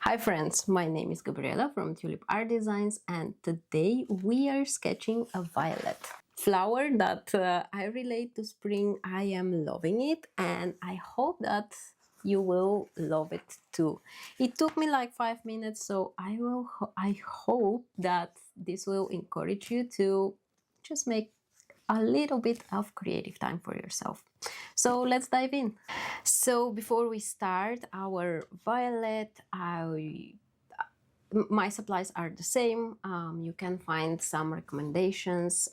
Hi friends, my name is Gabriela from Tulip Art Designs, and today we are sketching a violet flower that I relate to spring. I am loving it and I hope that you will love it too. It took me like 5 minutes, so I hope that this will encourage you to just make a little bit of creative time for yourself. So let's dive in. So before we start our violet, my supplies are the same. You can find some recommendations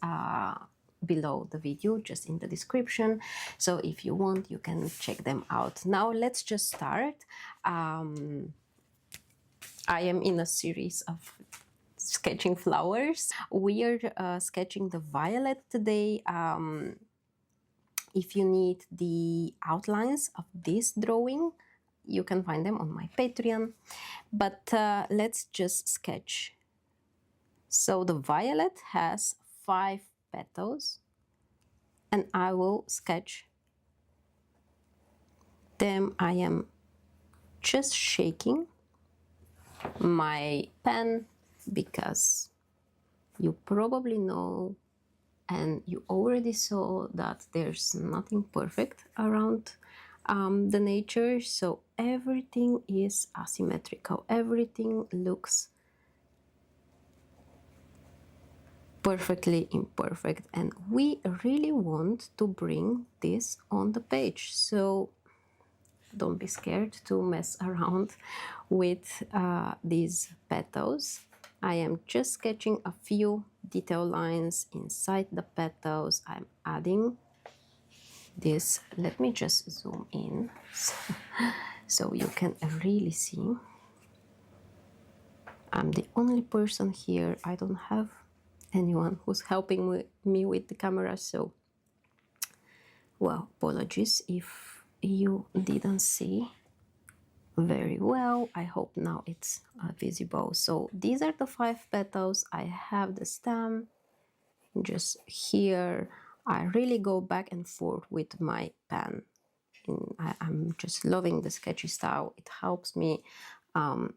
below the video, just in the description. So if you want, you can check them out. Now let's just start. I am in a series of sketching flowers. We are sketching the violet today. If you need the outlines of this drawing, you can find them on my Patreon. But let's just sketch. So the violet has 5 petals, and I will sketch them. I am just shaking my pen because you probably know and you already saw that there's nothing perfect around the nature, so everything is asymmetrical, everything looks perfectly imperfect, and we really want to bring this on the page. So don't be scared to mess around with these petals. I am just sketching a few detail lines inside the petals. I'm adding this. Let me just zoom in so you can really see. I'm the only person here. I don't have anyone who's helping me with the camera, so well, apologies if you didn't see very well. I hope now it's visible. So these are the 5 petals. I have the stem just here. I really go back and forth with my pen. I'm just loving the sketchy style. It helps me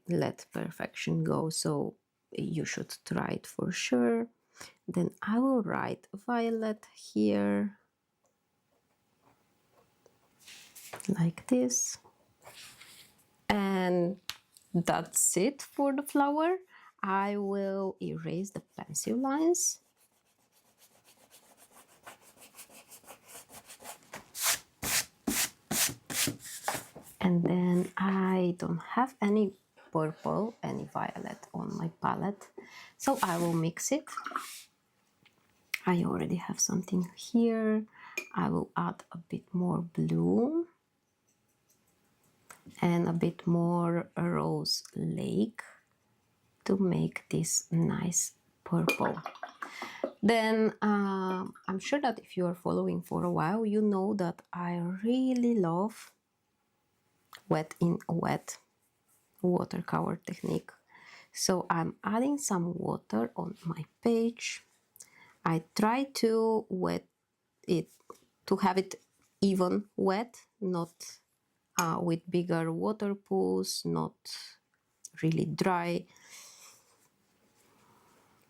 let perfection go, so you should try it for sure. Then I will write violet here like this, and that's it for the flower. I will erase the pencil lines. And then I don't have any purple, any violet on my palette, so I will mix it. I already have something here. I will add a bit more blue and a bit more rose lake to make this nice purple. Then I'm sure that if you are following for a while, you know that I really love wet in wet watercolor technique. So I'm adding some water on my page. I try to wet it, to have it even wet, not with bigger water pools, not really dry.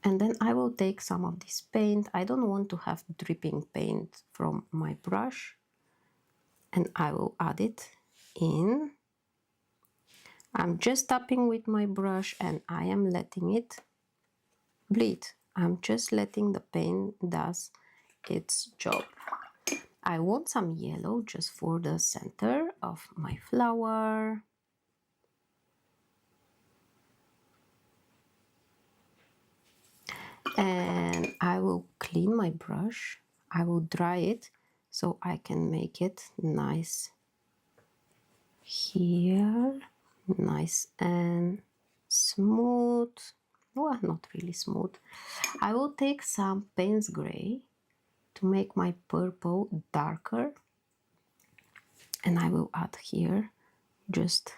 And then I will take some of this paint. I don't want to have dripping paint from my brush, and I will add it in. I'm just tapping with my brush and I am letting it bleed. I'm just letting the paint does its job. I want some yellow just for the center of my flower. And I will clean my brush. I will dry it so I can make it nice here, nice and smooth. Well, not really smooth. I will take some Payne's gray to make my purple darker, and I will add here just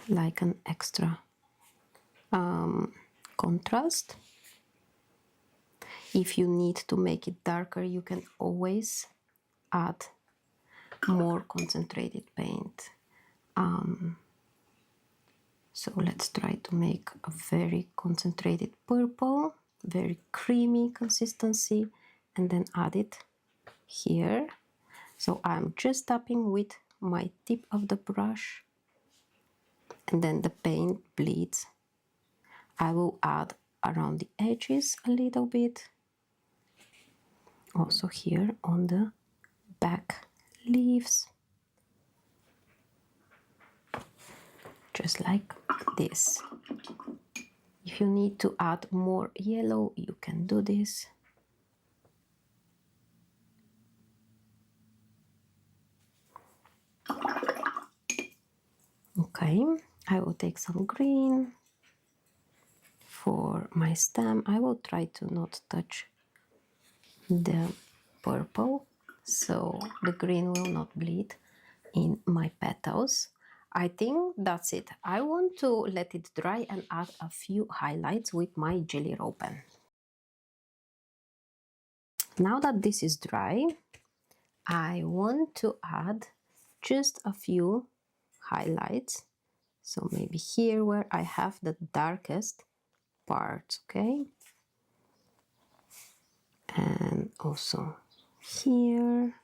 like an extra contrast. If you need to make it darker, you can always add more concentrated paint. So let's try to make a very concentrated purple, very creamy consistency, and then add it here. So I'm just tapping with my tip of the brush, and then the paint bleeds. I will add around the edges a little bit, also here on the back leaves, just like this. If you need to add more yellow, you can do this. Okay, I will take some green for my stem. I will try to not touch the purple, so the green will not bleed in my petals. I think that's it. I want to let it dry and add a few highlights with my Jelly Roll pen. Now that this is dry, I want to add just a few highlights. So maybe here where I have the darkest parts, okay? And also here.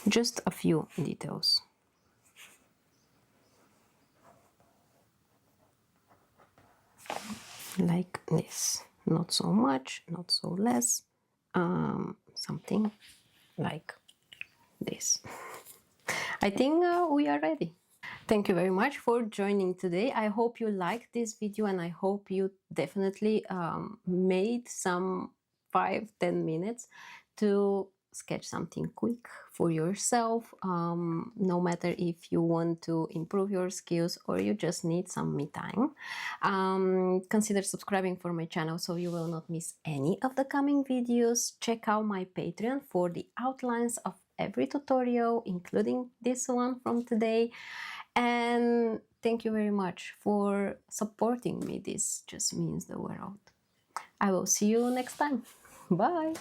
Just a few details. Like this. Not so much, not so less. Something like this. I think we are ready. Thank you very much for joining today. I hope you liked this video, and I hope you definitely made some 5-10 minutes to sketch something quick for yourself, no matter if you want to improve your skills or you just need some me time. Consider subscribing for my channel so you will not miss any of the coming videos. Check out my Patreon for the outlines of every tutorial, including this one from today. And thank you very much for supporting me. This just means the world. I will see you next time. Bye.